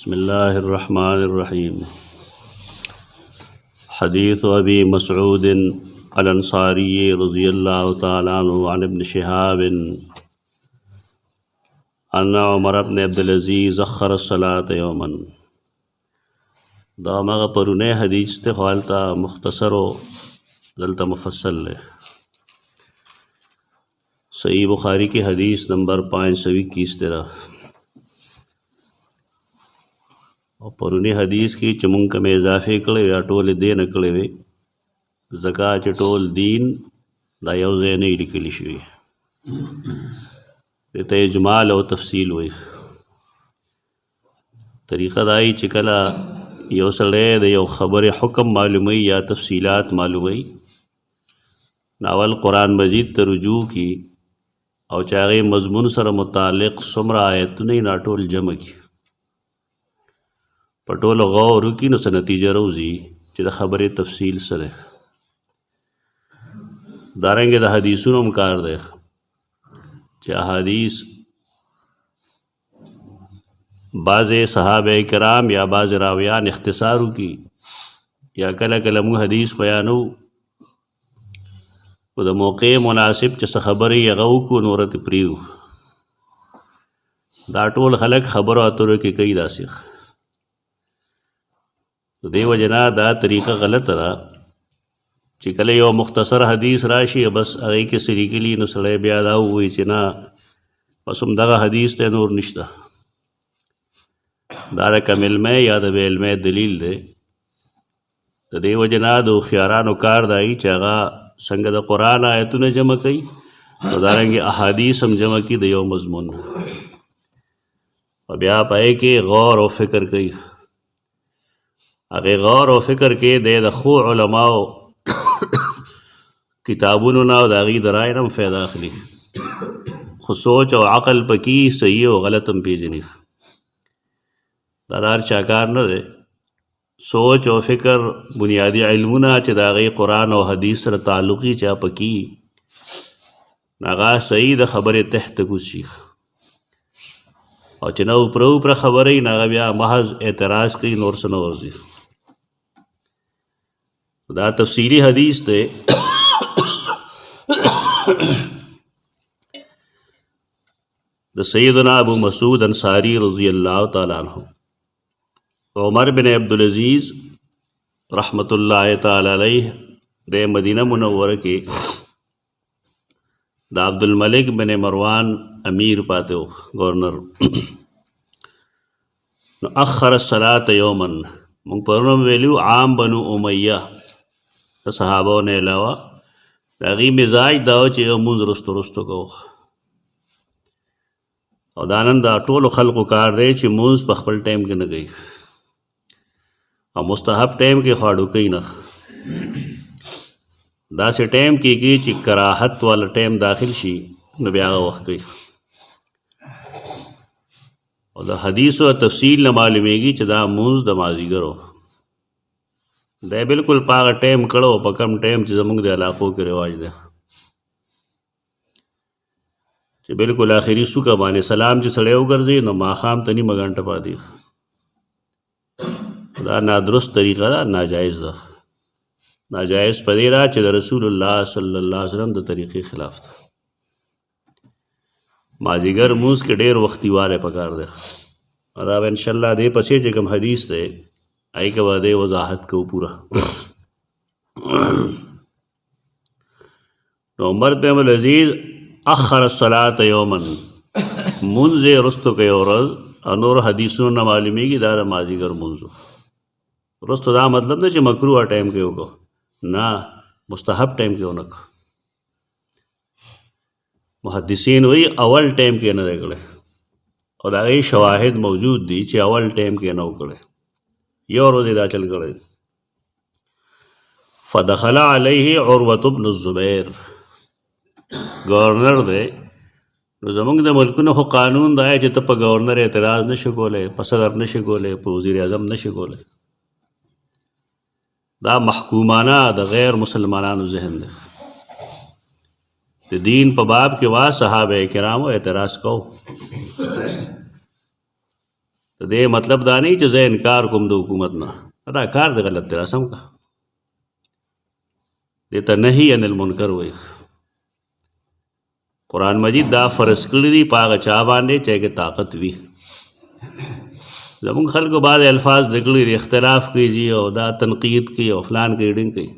बिस्मिल्लाहिर्रहमानिर्रहीम। हदीस अबी मसऊद अल-अंसारी रज़ियल्लाहु तआला अन्हु अन इब्न शिहाब अन्ना उमर इब्न अब्दुल अज़ीज़ अख़्ख़र अस्सलात यौमन। दा मग़ परुने हदीस ते ख्वालता मुख्तसर दलता मुफस्सल ले। सही बुखारी की हदीस नंबर 521 तेरा और परुनी हदीस की चमुंक में इजाफे कड़े या टोल दे न कड़े वे ज़का चटोल दीन दा यौज़े नहीं लिखली शुई ते इजमाल और तफसील हुई तरीक़ा दाई चिकला यो सड़े दे यो ख़बर हुक्म मालूम या तफसीलात मालूम नावल कुरान मजीद तरुजू की और चाहे मजमून सर मुतालिक सुमरा आयत नहीं नाटोल जम की पटोल गौर की न नतीजा रोज़ी च ख़बर तफसील सर दारेंगे द हदीसुन मकार दे च हदीस बाज़ सहाबे कराम या बाज़ रावियान इख्तिसारू की या कल कलम हदीस बयानो द मौक़े मुनासिब च ख़बर यगऊ को नूरत प्रियू दा टोल खलक ख़बर आतुर के कई दासिख तो देव जना दा तरीक़ा गलत रहा चिकले यो मुख्तसर हदीस राशि बस अगई के सरी के लिए नुसड़े ब्यादा हुई चिना बसम दगा हदीस ते नूर निश्ता दारा कमिल में या बेल में दलील दे तो देव जना दो ख्यारान उकार दाई चागा संग द कुरान आयतुन जमा कई तो दारेंगे अहादीस हम जमा की दयो मजमून अब आप आए कि गौर और फ़िक्र कई अगर गौर और फ़िक्र के दे दखो उलमाओ किताबुन नाव दागी दरायनम फ़ैदा खली खुद सोच और अक़ल पकी सही और गलतम पेजनी दादार चाकार न दे सोच और फ़िक्र बुनियादी इल्मुना च दागी कुरान और हदीस सर ताल्लुक़ी चा पकी नागा सही द ख़बर तहत कुछ और चना ऊपर ऊपर ख़बर ही नागा ब्या महज एतराज़ कई नोर सन वर्जी दा तफसीली हदीस ते द सैयदना अबू मसूद अंसारी रज़ियल्लाहु तआला अन्हु उमर बिन अब्दुल अज़ीज़ रहमतुल्लाहि तआला अलैह दे मदीना मुनव्वरा के दा अब्दुल मलिक बिन मरवान अमीर पाते हो गवर्नर अख़्ख़र अस्सलात यौमन मुंग परनम वेल्यू आम बनु उमैया तो सहाबों ने अलावा दागी मिजाज दाव चे मुंज रुस्तो रुस्तो को और दानंद दा टोल खल्क कार दे चे मुंज पखपल टाइम के न गई और मुस्तहब टाइम के खाड़ू कई न दा से टाइम की ची कराहत वाला टाइम दाखिल शी न ब्यागा वक्त गई और दा हदीस व तफसील न मालूमेगी चदा मुंज दमाजी करो दे बिल्कुल पाग टाइम कड़ो पकम टाइम जमुंग दे इलाक़ों के रिवाज दे चे बिल्कुल आखिरी सुका बाने सलाम च सड़े गर्जे न माखाम तनी मगन टपा दी दा नादुरुस्त तरीक़ा दा नाजायज़ दा नाजायज़ पदेरा च रसूलुल्लाह सल्लल्लाहु अलैहि वसल्लम द तरीक़े खिलाफ था माजीगर मूस के ढेर वक्ती वाले पकार दे अदाब इंशाल्लाह दे पसे जगम हदीस दे आई के बाद वजाहत को पूरा उमर बिन अब्दुल अज़ीज़ अख़्ख़र अस्सलात यौमन मुंज़े रुस्तो के और अनोर हदीसों न मालूमी की दार माजीगर मुंजो रुस्तो दा मतलब न च मकरूह टाइम के होगा ना मुस्तहब टाइम के होनक मुहद्दिसीन वही अवल टाइम के न रेगड़े और दागे शवाहिद मौजूद दी चे अवल टाइम के न उकड़े यो रोज़ दा चल गए फ़दखला अलैहि उर्वत इब्न ज़ुबैर गवर्नर दे जमुंग दे मुल्क ने खो कानून दाए च तप गवर्नर एतराज़ न शिकोले पसदर न शिकोले वज़ीर आज़म न शिकोले दा महकूमाना द गैर मुसलमानान जहन दे दीन पबाब के वा सहाबे किराम एतराज़ को دې مطلب دا نه چې زه انکار کوم د حکومت نه، دا کار د غلط دی، رسم کا دې ته نهي عن المنکر وایي. قرآن مجید دا فرض کړی دی په هغه چا باندې چې کې طاقت وي. زمونږ خلکو بعض الفاظ نکړي دي، اختلاف کوي او دا تنقید کوي او فلان کوي ډینګ کوي،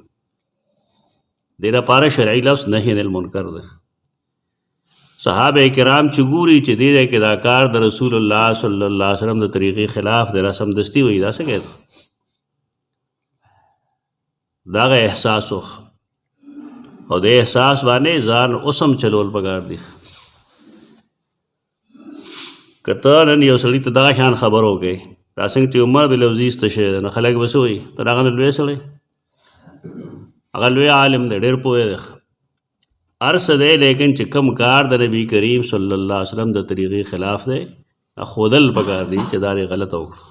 دې لپاره شرعي لفظ نهي عن المنکر دی. صحابه کرام چې ګوري چې دې ځای کې دا کار د رسول الله صلی الله علیه وسلم د طریقې خلاف دی، رسم دستی وایي، دا څه کوي؟ دغه احساس او د احساس باندې ځان اوسم چلول پکار دي. که ته نن یو سړي ته دغه شان خبر وکړې، دا څنګه چې عمر بن عبدالعزیز ته شوی دی، نو خلک به څه وایي؟ ته د هغه نه لوی سړی، هغه لوی عالم دی، ډېر پوه دی، هر څه دی، لیکن چې کوم کار د نبي کریم صلی الله علیه وسلم د طریقې خلاف دی، ښودل پکار دي چې دا دې غلطه وکړه،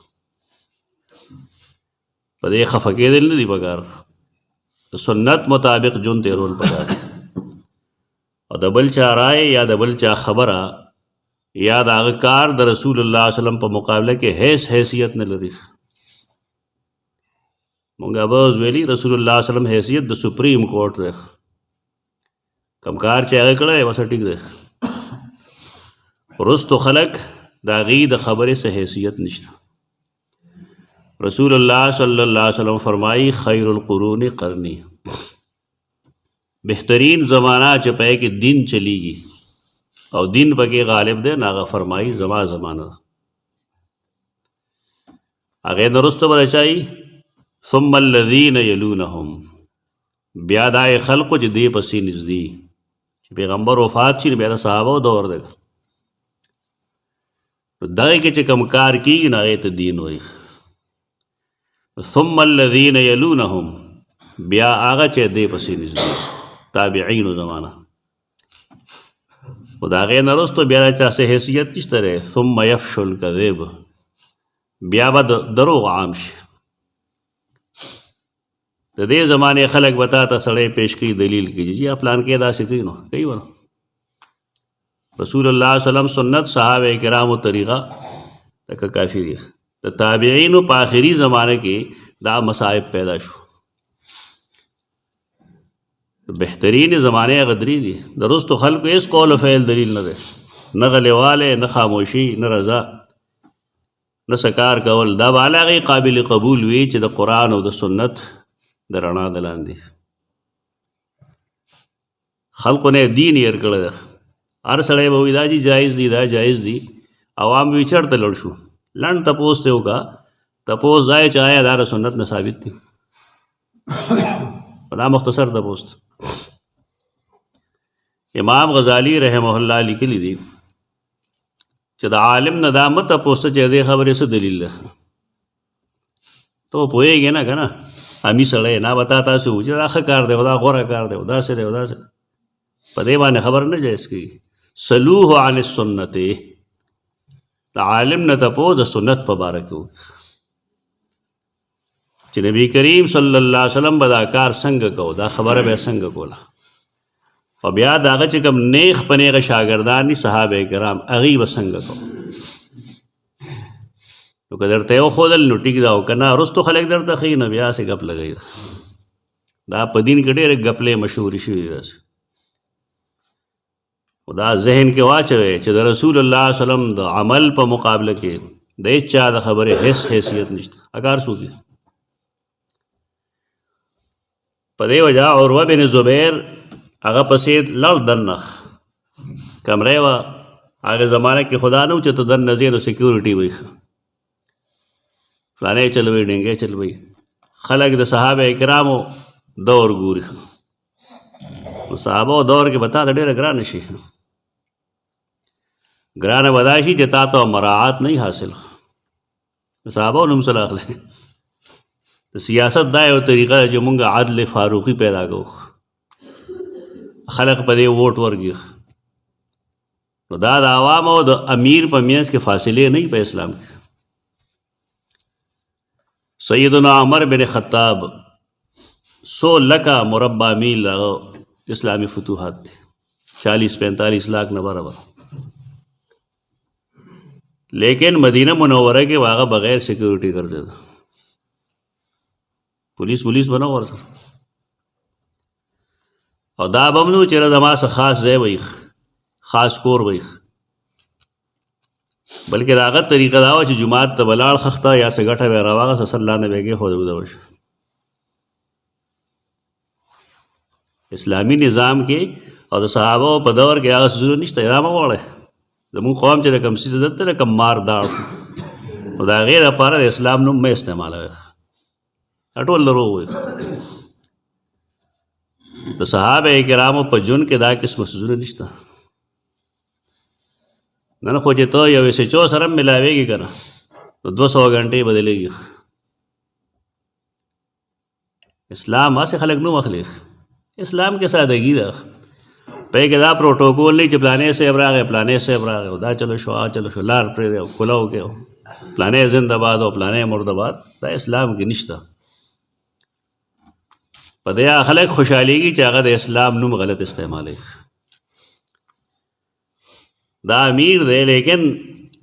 په دې خفه کېدل نه دي پکار، سنت مطابق جون تیرول پکار دي. او د بل چا رائے یا د بل چا خبره یا د هغه کار د رسول الله صلی الله علیه وسلم په مقابله کې حیثیت نه لري. مونږ به اوس ویلي رسول الله صلی الله علیه وسلم حیثیت د سپریم کورټ دی، کم کار چې هغه کړی بس ټیک دی، وروستو خلک د هغې د خبرې څه حیثیت نشته. رسول الله صلی الله علیه وسلم فرمائی خیر القرون قرنی، بہترین زمانہ چې پای کې دین چلیږي او دین پکې غالب دی، هغه فرمائی زما زمانہ. هغې نه وروسته به چایي ثم الذین یلونهم، بیا دا خلقو چې دې پسې نږدې چې پیغمبر وفات شي، بیا د صحابه دور دی، دغه کې چې کوم کار کېږي نو هغې ته دین وایي. ثم الذین یلونهم، بیا هغه چې دې پسې نږدې تابعینو زمانه، خو د هغې نه وروسته بیا د چا څه حیثیت نشته دی. ثم یفشو الکذب، بیا به دروغ عام شي. د دې زمانې خلک به تا ته سړی پیش کوي، دلیل کوي چې پلان کې داسې کوي، نو کوي به رسول الله صلی الله علیه وسلم سنت، صحابه کرامو طریقه تکه کافي دی. د تابعینو په آخري زمانه کې دا مصائب پیدا شو. بهترین زمانه غدری دي، د وروستو خلکو هېڅ قول و فعل دلیل نه دی، نه غلیوالی، نه خاموشي، نه رضا، نه سکار کول. دا به هغې قابل قبول وي چې د قرآن او د سنت د رڼا د لاندې خلقو نه دین هېر کړی دی. هر سړی به وایي دا جي جایز دي، دا جایز دي، عوام وي چېرته لړ شو، لنډ تپوس ته وکړه، تپوس دا یې چې آیا دا د سنت نه ثابت دي، دا مختصر تپوس. امام غزالی رحمه الله لیکلی دي چې د عالم نه دا مه تپوس چې دې خبرې څه دلیل ده، ته پوهېږې نه که نه، امي سړی نه به تا تاسې وو چې دا ښه کار دی، دا غوره کار دی، داسې دی، داسې په دې باندې خبر نه جایز کېږي. سلوه عن السنت، د عالم نه تپوس د سنت په باره کې وکړه چې نبی کریم صلی الله علیه وسلم به دا کار څنګه کو، دا خبره به څنګه کوله. او بیا د هغه چې کوم نیغ په نیغه شاګردان دي صحابه کرام، هغوی به څنګه کو. نو که درته یې وښودل نو ټیک ده، او که نه وروستو خلک درته ښیي نو بیا هسې ګپ لګوي. دا په دین کې ډېرې ګپلې مشهورې شوي دي داسې. خو دا ذهن کې واچوئ چې د رسول الله صلی الله علیه وسلم د عمل په مقابله کې د هېڅ چا د خبرې هېڅ حیثیت نشته، هکار څوک دي. په دې وجه عروه بن زبیر هغه پسې لړ دننه کمرې وه، هغې زمانه کې خدا نه و چې ته دننه ځې نو سیکیورټي وي، فلانی چلوي، ډینګې چلوي. خلک د صحابه کرامو دور ګوري، نو صحابو دور کې به تا ته ډېره ګرانه شي، ګرانه به دا شي چې تا ته مراعات نه حاصل. د صحابو نوم سره اخلي. د سیاست دا یو طریقه ده چې مونږ عدل فاروقي پیدا کوو، خلق په دې ووټ ورکړي. نو دا د عوامو او د امیر په منځ کې فاصلې نه په اسلام کې. سیدنا عمر بن خطاب 100 لکه مربع میل اسلامی فتوحات دي، 40-45 لاکھ نه برابر. لیکن مدینہ منوره کې واغه بغیر سیکورټي ګرځېده، پولیس به نه ورسره، او دا به هم نه و چې زما څه خاص ځای به خاص کور به بلکې د هغه طریقه دا وه چې جومات ته به لاړ خښته یا څه ګټه به یې راواغسته سر لاندې به یې کېښوده وده به شو. اسلامي نظام کې او د صحابو په دور کې هغه څیزونه نشته. دا مه غواړئ زمونږ قوم چې د کوم څیز دلته د کوم مار داړ نو د هغې دپاره د اسلام نوم مه استعمالوئ، دا ټول دروغ وایي. د صحابه کرامو په ژوند کې دا قسمه څیزونه نشته. نن خو چې ته یو SHO سره هم ملاوېږي که نه نو 200 غنټې بدلېږي. اسلام هسې خلک نوم اخلي، اسلام کې سادګي ده، پای کې دا پروټوکول نه چې پلانې صاحب راغی پلانې صاحب راغی او دا چلو شو چلو شو لار پرې او کولو کې پلانې زنده باد او پلانې مردباد. دا اسلام کې نشته. په دې خلک خوشحالېږي چې هغه د اسلام نوم غلط استعمالوي. دا امیر دی لیکن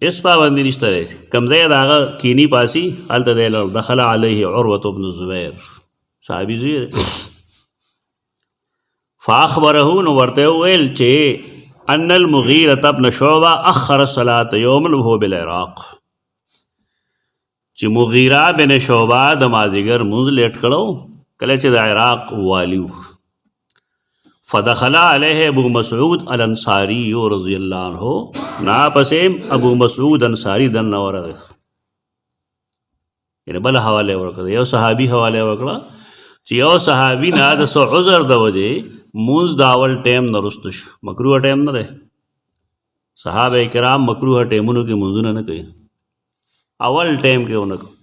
اس پابندي نشته دی، کوم ځای د هغه کینی پاسي هلته دی دخل علیه عروة بن الزبیر صحابي زوی دی. فاخبره نو ورته وویل چې ان المغیرة بن شعبة اخر الصلاة یوما وهو بالعراق، چې مغیره بن شعبه د مازدیګر مونځ لیټ کړو کله چې د عراق والی و. فدخل علیه ابو مسعود الانصاری رضی الله عنه، ناپسې ابو مسعود انصاری دننه ورغی، یعنې بله حواله ورکړه، یو صحابي حواله ورکړه چې یو صحابي نه د څه عذر د وجې مونځ د اول ټایم نه وروسته شو. مکروه ټایم نه دی، صحابه کرام مکروه ټایمونو کې مونځونه نه کوي، اول ټایم کې ونه کوي.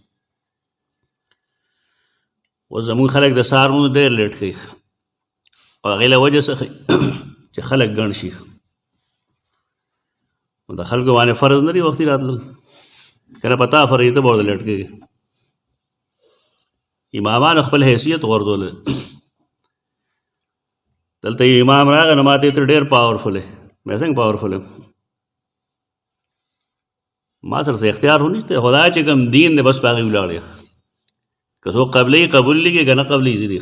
اوس زمونږ خلک د سهار مونځ ډېر لیټ کوي او هغې له وجې څخه چې خلک ګڼ شي. نو د خلکو باندې فرض نه دی وختي راتلل، که نه په تا فرض ته به ورته لیټ کېږي. امامان خپل حیثیت غورځولی. دلته یو امام راغی نو ماته ته ډېر پاورفل دی، مې څنګه پاورفل یم؟ ما سره څه اختیار خو نشته، خو دا چې کوم دین دی بس په هغې ولاړ یم. که څوک قبلې قبول لږي که نه قبلې زه دي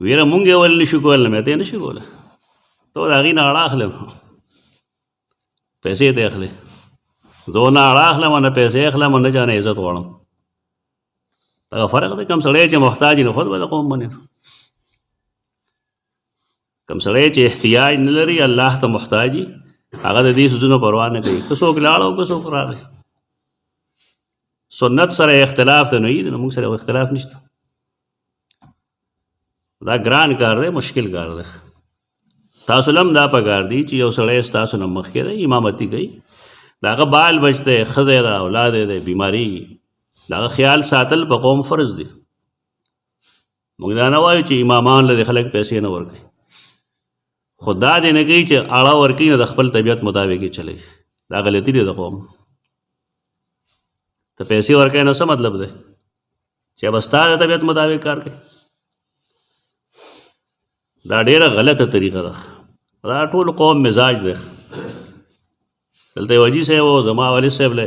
ویره مونږ یې ولې نشو کولی، مې ته یې نشو کولی، ته د هغې نه اړه اخلې پیسې ته اخلې، زه نه اړه اخلم نه پیسې اخلم نه چا نه عزت غواړم. دغه فرق دی. کوم سړی چې محتاج نه خود به د قوم منې، کوم سړی چې احتیاج نه لري الله ته محتاج وي هغه د دې څیزونو پروا نه کوي. که څوک لاړ او که څوک راغی، سنت سره اختلاف دی نو عید نو موږ سره اختلاف نشته. دا ګران کار دی، مشکل کار دی. تاسو هم دا پکار دی چې یو سړی ستاسو نه مخکې دی امامتي کوي، د هغه بال بچ دی، ښځه ده، اولاد دی، بیماري، د هغه خیال ساتل په قوم فرض دی. موږ دا نه وایو چې امامان له خلک پیسې نه ورکوي، خو دا دې نه کوي چې اړه ورکوي نو د خپل طبیعت مطابق یې چلوي. دا غلطي دی د قوم. ته پیسې ورکوي نو څه مطلب دی چې به ستا د طبیعت مطابق کار کوي؟ دا ډېره غلطه طریقه ده. دا ټول قوم مزاج دی. دلته یو حاجي صاحب و، زما والد صاحب له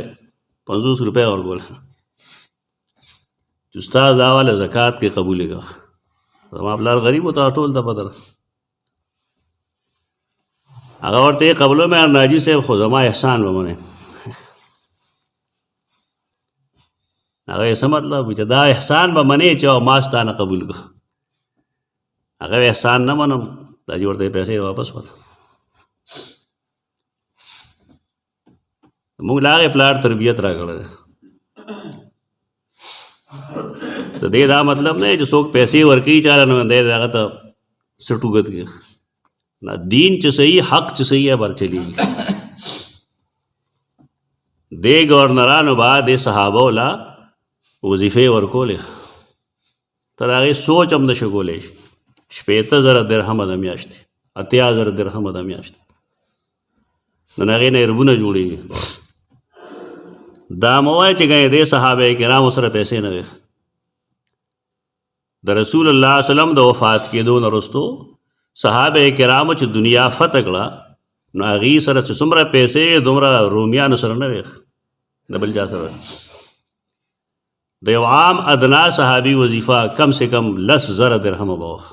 50 روپۍ ورکول چې استاد دا والا زکات کې قبولې کړه. زما پلار غریب و ته ټول ته پته ده. هغه ورته یې قبولو مې ناجي صاحب خو زما احسان به منې. هغه یې څه مطلب چې دا احسان به منې چې ما ستا نه قبول کړه. هغه احسان نه منم، دا چې ورته پیسې واپس ول. موږ له هغې پلار تربیت راکړی دی. د دې دا مطلب نه چې څوک پیسې ورکوي چاله نو دی هغه ته څه ټوکت کوي. نه، دین چې صحیح، حق چې صحیح ہے بر چلیږي. دې ګورنرانو به دې صحابو له وظیفې ورکولې، تر هغې سوچ هم نشو کولی. 70,000 درهمه د میاشتې، 80,000 درهمه د میاشتې، نن هغې نه اربونه جوړېږي. دا مه وایه چې ګنې دې صحابه کرامو سره پیسې نه وې. د رسول الله صلی الله علیه وسلم د وفات کېدو نه وروستو صحابه کرامو چې دنیا فتح کړه نو هغې سره چې څومره پیسې دومره رومیانو سره نه وي د بل چا سره. د یو عام ادنا صحابي وظیفه کم سے کم 10,000 درهم به وه.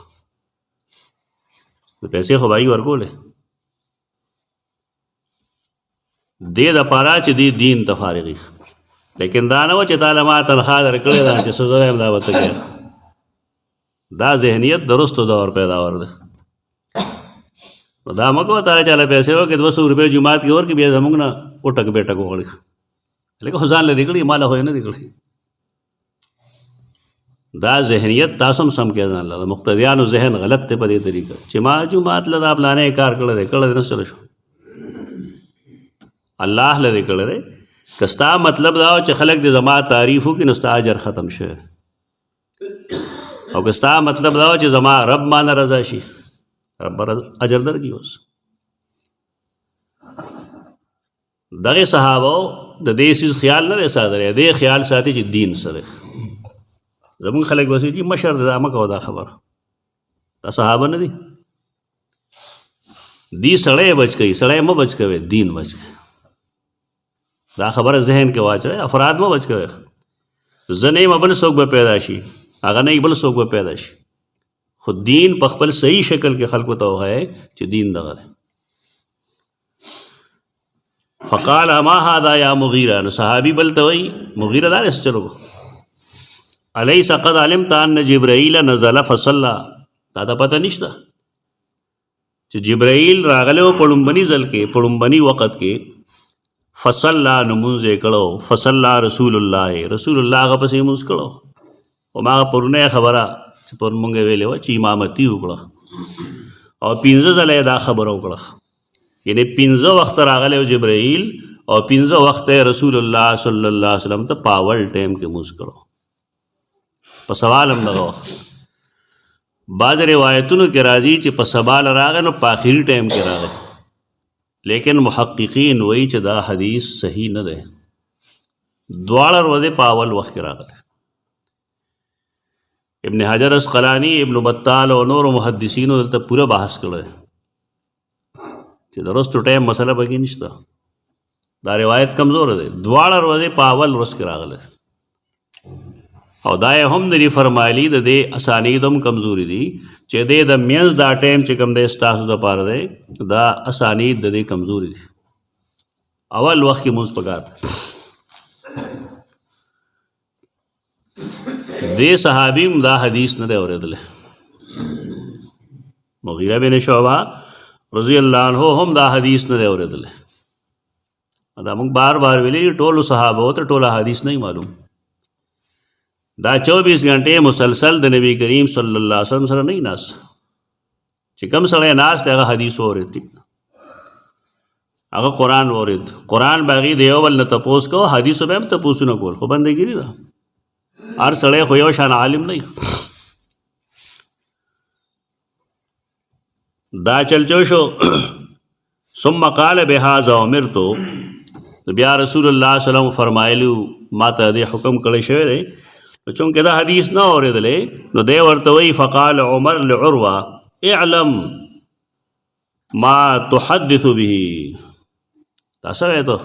د پیسې خو به یې ورکولې دې دپاره چې دې دین ته فارغ وي. لیکن دا نه وه چې تا له ما تنخواه درکړې ده چې څه زه یم دا به ته کوې. دا ذهنیت د وروستو دور پیداور دی. نو دا مه کوه تا چا له پیسې ورکړې 200 روپۍ جومات کې ورکړي بیا زموږ نه وټک بیټک وغواړي. لکه خو ځان له دې کړي ما له خو یې نه دي کړي. دا ذهنیت تاسو هم سم کې ځان له د مقتدیانو ذهن غلط دی په دې طریقه چې ما جومات له دا پلانې کار کړی دی کړی دی نه چلو شو الله له دې کړی دی. که ستا مطلب دا چې خلک دې زما تعریف وکړي نو ستا اجر ختم شوی. او که ستا مطلب دا چې زما رب مانه رضا شي رب اجر درکړي. اوس دغه صحابه د دې سیز خیال نه دی ساتلی. دې خیال ساتي چې دین سره زمونږ خلک بس چې مشر دا مه کوه دا خبره دا صحابه نه دي. دی سړی بچ کوي سړی مه بچ کوي دین بچ کوي. دا خبره ذهن کې واچوئ افراد مه بچ کوئ. زه نه یم بل څوک به پیدا شي هغه نه بل څوک به پیدا شي. خو دین په خپل صحیح شکل کې خلکو ته وښایئ چې دین دغه دی. فقال ما هذا یا مغیره. نو صحابي بل ته وایي مغیره دا داسې چلو الیس قد علمت ان جبرائیل نزل فصلى. تا ته پته نشته چې جبرائیل راغلی و په لومبني ځل کې په لومبني وخت کې فصلى نو مونځ یې کړو. فصلى رسول الله رسول الله هغه پسې مونځ کړو. او ما پرونه خبره چې پر مونږ ویلې وه چې امامتي وکړه او 15 ځله یې دا خبره وکړه. یعنې 15 وخت راغلی و جبرائیل او 15 وخت رسول الله صلی الله علیه وسلم ته په اول ټایم کې مونځ کړو. په سوال هم دغه وخت بعض روایتونو کې راځي چې په سوال راغی نو په آخري ټایم کې راغی. لیکن محققین وایي چې دا حدیث صحیح نه دی. دواړه ورځې په اول وخت کې راغلی. ابن حجر اسقلانی ابن بطال او نور محدثینو دلته پوره بحث کړی چې د وروستو ټایم مسله پکې نشته. دا روایت کمزوره دی. دواړه ورځې په اول ورځ کې راغلی او دا یې هم دی فرمایلی د دې اسانید هم کمزوري دي چې دې د منځ دا ټایم چې کوم دی ستاسو دپاره دی دا اسانید د دې کمزوري دي. اول وخت کې مونځ پکار دې صحابي هم دا حدیث نه دی اورېدلی. مغیره بن شعبه رضی الله عنه هم دا حدیث نه دی اورېدلی. دا موږ بار بار ویلي ټولو صحابو ته ټوله حدیث نه معلوم. دا 24 غنټې مسلسل د نبی کریم صلی الله علیه وسلم سره نه ناست. چې کوم سړی ناست هغه حدیث واورېد هغه قرآن واورېد. قرآن به هغې د یو بل نه تپوس کوه حدیثو به هم تپوسونه کول. خو بندګیري ده. هر سړی خو یو شان عالم نه دا چلچو شو. ثم قال بهذا امرتو. بیا رسول الله صلی الله علیه وسلم فرمایلو ما ته دې حکم کړی شوی دی. چونکې دا حدیث نه اورېدلی نو دی ورته وایي فقال عمر لعروه اعلم ما تحدث به. دا څه وایې ته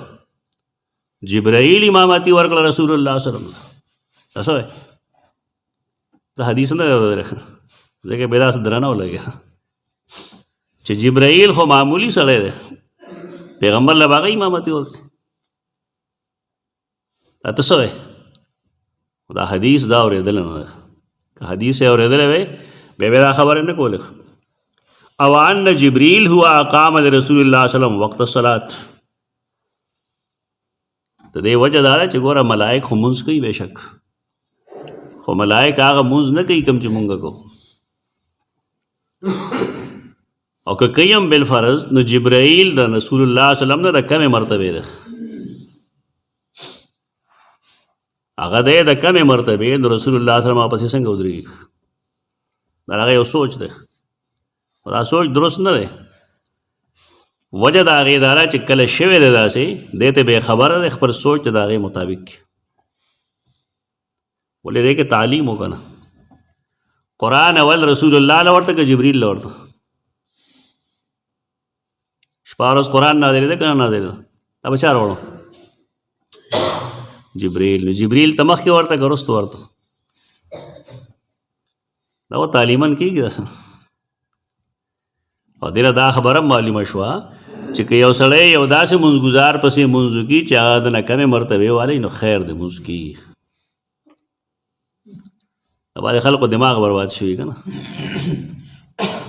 جبرائیل امامتي ورکړه رسول الله صلی الله علیه وسلم. دا څه وایې دا حدیث نه دی اورېدلی ځکه بیا داسې درنه ولګېده چې جبرائیل خو معمولی سړی دی پیغمبر له به هغه امامتي ورکړي. دا ته څه وایې دا حدیث دا اورېدلی نه ده. که حدیث یې اورېدلی وی بیا دا خبرې نه کولې. او ان جبریل هو اقام لرسول الله صلی الله علیه وسلم وقت الصلاة. د دې وجه دا ده چې ګوره ملائک خو مونځ کوي بېشک خو ملائک هغه مونځ نه کوي کوم چې مونږ کوو. او که کوي هم بالفرض نو جبرائیل د رسول الله صلی الله علیه وسلم نه د کمې مرتبې ده. هغه دی د کمې مرتبې نو رسول الله صلی الله علیه وسلم پسې څنګه ودرېږي. دا هغه یو سوچ دی. دا سوچ درست نه دی. وجه د هغې دا ده چې کله شوی دی داسې دی ته بې خبره دی خپل سوچ ته د هغې مطابق کړي. ولې دی کې تعلیم وکړه نه. قرآن اول رسول الله له ورته که جبریل له ورته شپه ورځ قرآن نازلېده که نه نازلېده؟ دا به چا راوړو؟ جبریل. نو جبریل ته مخکې ورته که وروسته ورته؟ دا و تعلیمن کېږي داسې. او دې نه دا خبره معلومه شوه چې که یو سړی یو داسې مونځګزار پسې مونځ وکړي چې هغه د نه کمې مرتبې والی، نو خیر دی مونځ کېږي. د بعضې خلکو دماغ برباد شوي که نه،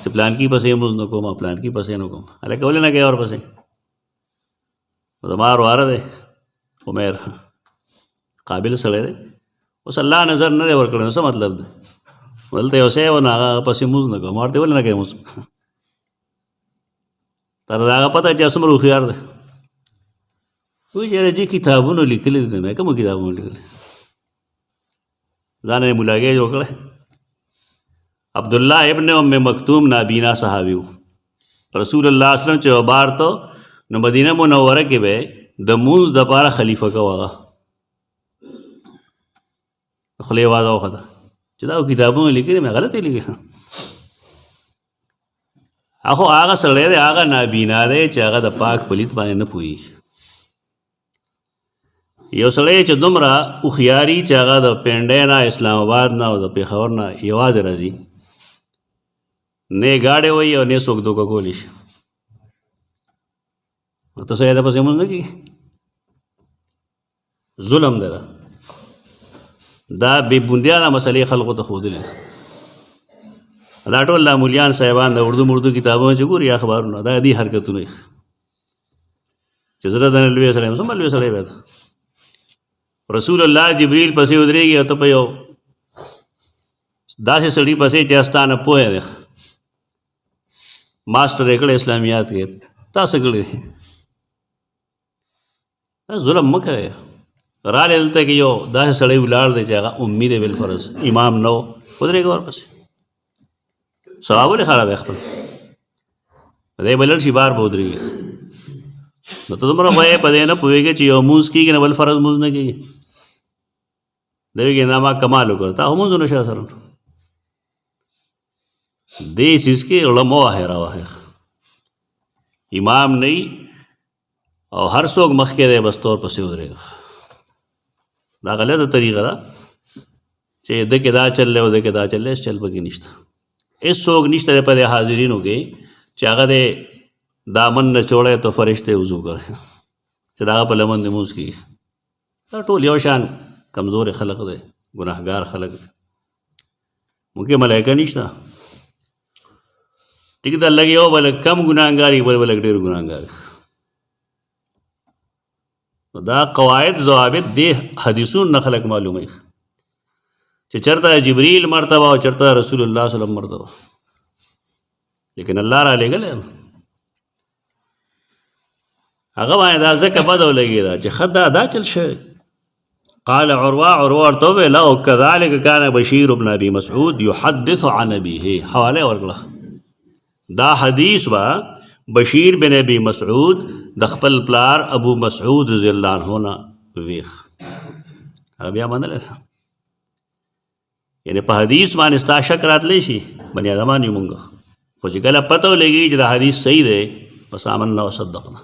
چې پلانکي پسې مونځ نه کوم، پلانکي پسې نه کوم. هلکه ولې نه کوې ورپسې؟ زما ورواره دی عمیر، قابل سړی دی، اوس الله نظر نه دی ورکړی، نو څه مطلب دی؟ دلته یو شی و نو هغه پسې مونځ نه کوم، ورته ولې نه کوې مونځ؟ تا ته د هغه پته چې څومره هوښیار دی. وایي چې یاره جي کتابونو لیکلي دي. نه کومو کتابونو لیکلي؟ ځان یې ملاګی جوړ کړی. عبدالله ابن ام مکتوم نابینا صحابي و. رسول الله صلی الله علیه وسلم چې یو بار ته نو مدینه منوره کې به د مونځ دپاره خلیفه کو هغه خولې وازه وخته چې دا کتابونه لیکلي مې غلط یې لیکلي. خو هغه سړی دی، هغه نابینا دی چې هغه د پاک پلیت باندې نه پوهېږي. یو سړی چې دومره هوښیاري چې هغه د پنډۍ نه، اسلام آباد نه او د پېښور نه یوازې راځي، نه یې ګاډی وایي او نه یې څوک دوکه کولی شي. ته څه یې ده پسې مونځ نه کېږي؟ ظلم دی دا. دا بې بنیاده مسلې خلکو ته ښودلې. دا ټول لا مولیان صاحبان د اردو مردو کتابونه چې ګوري اخبارونه، دا دې حرکتونه چې زه د لوی سړی یم. څومره لوی سړی بیا رسول الله جبریل پسې ودرېږي او ته په یو داسې سړي پسې چې ستا نه پوهه دی، ماسټر یې کړی اسلامیات کې، تا څه کړي؟ ظلم مه کوئ. راغلی دلته کې یو داسې سړی ولاړ دی چې هغه امي دی بالفرض، امام نه و، ودرېږه ورپسې. ثواب ولې خراب دی خپل؟ دی به لړ شي بار به ودرېږي. نو ته دومره وایې په دې نه پوهېږې چې یو مونځ کېږي نه بل فرض مونځ نه کېږي. دی وایي دا ما کمال وکړ، تا خو مونځ ونه شي اثر. دې څیز کې زړه مه وهئ راوهئ. امام نه او هر څوک مخکې دی بس تور پسې ودرېږه. دا غلطه طریقه ده چې ده کې دا چل دی او ده کې دا چل دی، هېڅ چل پکې نشته. هېڅ څوک نشته دی په دې حاضرینو کې چې هغه دی دامن نه چوڑے تو فرشتے وضو کرے چې د هغه په لمن دې مونځ کېږي. دا ټول یو شان کمزور خلق دی، ګناهګار خلق دی. مونږ کې ملایکه نشته، ټیک ده، لږ یو به لږ کم ګناهګار وي، بل به لږ ډېر ګناهګار وي. دا قواعد ضوابط دې حدیثونو نه خلک معلوموي چې چېرته جبریل مرتبه او چېرته رسول الله صلی الله علیه وسلم مرتبه، لیکن الله را لېږلی هغه باندې دا ځکه بد ولګېده چې ښه دا چل شوی. قال عروه ورته وویل او کذلک کان بشیر بن ابي مسعود یحدث عن ابیه. حواله ورکړه دا حدیث به بشیر بن ابي مسعود د خپل پلار ابو مسعود رضی الله عنه نه ویښ. هغه بیا منلی ده، یعنې په حدیث باندې ستا شک راتلی شي، بني ادمان یو مونږ، خو چې کله پته ولګي چې دا حدیث صحیح دی بس آمنا وصدقنا.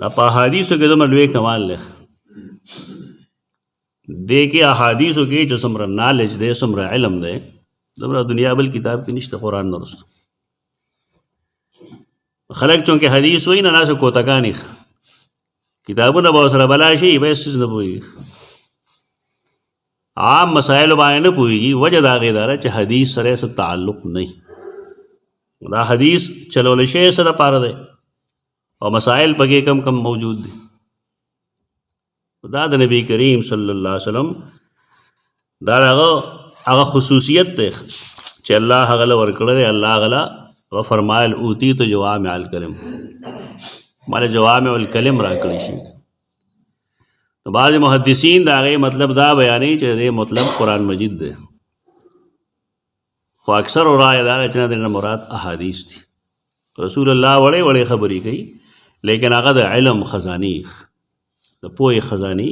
دا په احادیثو کې دومره لوی کمال دی. دې کې احادیثو کې چې څومره نالج دی، څومره علم دی، دومره دنیا بل کتاب کې نشته قرآن نه رسته. خلک چونکې حدیث وایي نه ناسې کوتکانې کتابونه به ورسره بلا شي، به هېڅ څیز نه پوهېږي، عام مسایلو باندې نه پوهېږي. وجه د هغې دا ده چې حدیث سره څه تعلق نه وي. دا حدیث چلولی شوی څه دپاره دی او مسائل پکې کم کم موجود دي. دا د نبی کریم صلی الله علیه وسلم دا هغه خصوصیت دی چې الله هغه له ورکړی دی. الله هغه له وفرمایل اوتیت جوامع الکلم، ماله جوامع الکلم راکړی شي. نو بعض محدثین د هغې مطلب دا بیانوي چې دې مطلب قرآن مجید دی، خو اکثر رایه دا ده چې نه دې نه مراد احادیث دي. رسول الله وړې وړې خبرې کوي، لیکن هغه د علم خزاني، د پوهې خزاني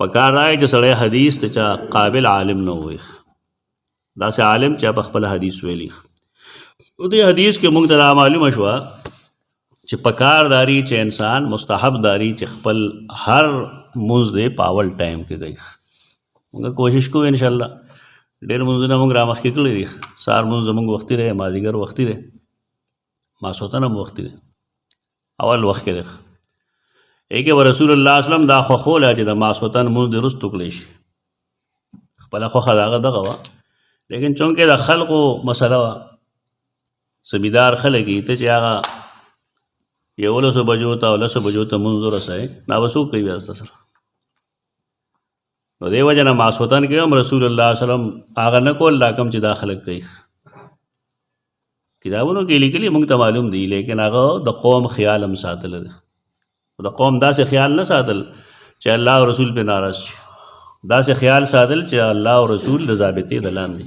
پکار دی چې سړی حدیث ته چا قابل عالم نه وي، داسې عالم چې په خپل حدیث ویلي. نو دې حدیث کې موږ ته را معلومه شوه چې پکار داری چې انسان مستحب داری چې خپل هر مونځ دی په اول ټایم کې کوي. موږ کوشش کوو انشاءالله ډېر مونځونه موږ را مخکې کړي دي. سهار مونځ زموږ وختي دی، مازدیګر وختي دی، ماسخوتن هم وختي دی، اول وخت کې دی. ایکې به رسول الله صلی الله علیه وسلم دا خوښوله چې د ماسخوتن مونځ د وروستو کړی شي. خپله خوښه د هغه دغه وه، لیکن چونکې د خلقو مسله وه، سبیدار خلک یي، ته چې هغه 11 بجو ته او 10 بجو ته مونځ ورسوې، دا به څوک کوي بیا ستا سره؟ نو دې وجه نه ماسخوتن کې هم رسول الله صلی الله علیه وسلم هغه نه کول دا کوم چې دا خلک کوي. کتابونو کې لیکلي موږ ته معلوم دي، لیکن هغه د قوم خیال هم ساتل دی. د قوم داسې خیال نه ساتل چې الله او رسول پې ناراض شي، داسې خیال ساتل چې الله او رسول د ضابطې د لاندې.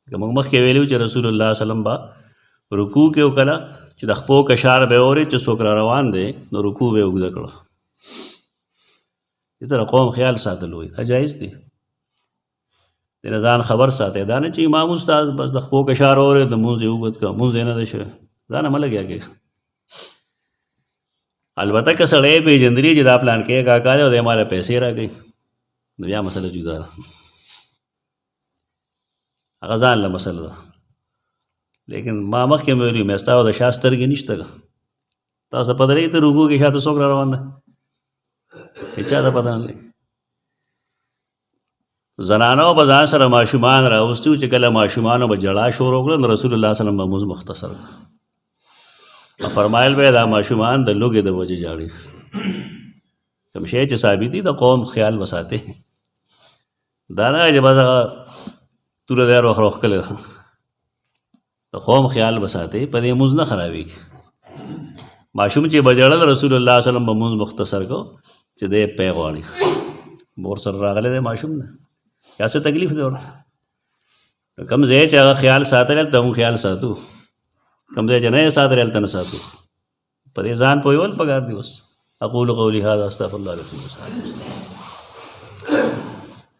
که موږ مخکې ویلي چې رسول الله صلی الله علیه وسلم به رکوع کې وکړه چې د خپو کشار به اورې چې څوک را روان دی نو رکوع به یې اوږده کړه. دې ته د قوم خیال ساتل وایي، دا جایز دی. د نه ځان خبر ساتئ، دا نه چې امام استاد بس د خپو کشار اورې د مونځ یې اوږد کړه، مونځ یې نه دی شوی، ځان مه لګیا کېږه. البته که سړی پېژندلي چې دا پلان کې کاکا دی او دی ماله پیسې راکوي نو بیا مسله جدا ده، هغه ځان له مسله ده. لیکن ما مخکې مې ویلي مې ستا او د شا سترګې نشته که تاسو پته لګي ته رکوع کې شاته څوک را روان ده، هېچا ته پته نه لګي. زنانو به ځان سره ماشومان راوستي وو چې کله ماشومانو به ژړا شروع کړه نو رسول الله صلی الله علیه وسلم به مونځ مختصر کړه. فرمایل به دا ماشومان د لوږې د وجې جاړي. کوم شی چې ثابت دي د قوم خیال وساتې، دا نه چې بس هغه توره دی روخ روخ کړی د قوم خیال وساتې، په دې مونځ نه خرابېږي. ماشوم چې به ژړل رسول الله صلی الله علیه وسلم به مونځ مختصر کو چې دی پی غواړي، مور سره راغلی دی ماشوم نه یا څه تکلیف دی ورته. کوم ځای چې هغه خیال ساتلی هلته موږ خیال ساتو، کوم ځای چې نه یې ساتلی هلته نه ساتو. په دې ځان پوهېول پکار دي. بس اقول قولي هذا استغفر الله لكم.